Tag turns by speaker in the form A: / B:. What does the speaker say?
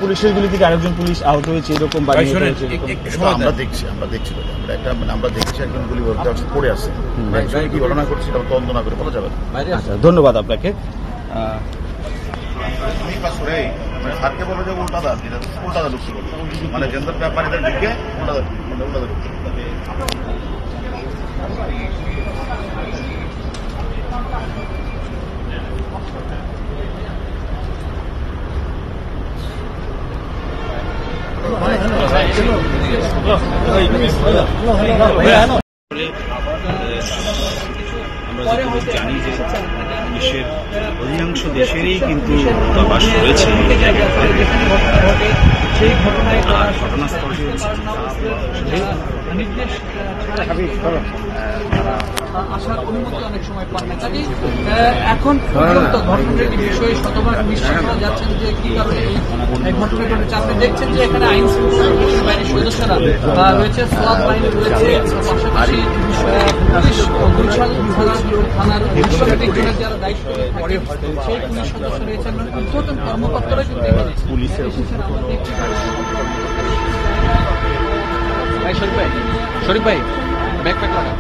A: পুলিশের গুলি থেকে আরেকজন পুলিশ আহত হয়েছে এরকম
B: আমরা দেখছি একজন গুলি পড়ে আছে, কি ঘটনা করছে সেটা তদন্ত না করে বলা যাবে।
A: ধন্যবাদ আপনাকে।
B: স্যারকে বলো যে উল্টাদা ঢুকছে, মানে জেন্দার ব্যাপারে ঢুকে উল্টাদা ঢুকছে।
C: আমরা জানি যে বিশ্বের অধিকাংশ দেশেরই কিন্তু দূতাবাস রয়েছে এই জায়গাতে, আর ঘটনাস্থলটি হচ্ছে
D: আসার অনুমতি অনেক সময় পান না। কাজে এখন পর্যন্ত ঘটনার বিষয়ে শতভাগ নিশ্চিত হওয়া যাচ্ছেন যে কি কারণে এই ঘটনা ঘটেছে। আপনি দেখছেন যে এখানে আইন শৃঙ্খলা বাহিনীর সদস্যরা রয়েছে, সোয়াব বাহিনী রয়েছে, পাশাপাশি পুলিশ গুলশান থানার যারা দায়িত্ব সেই পুলিশ সদস্য রয়েছেন, ঊর্ধ্বতন কর্মকর্তারা কিন্তু পুলিশের শরীফ ভাই ব্যাকপ্যাক লাগা।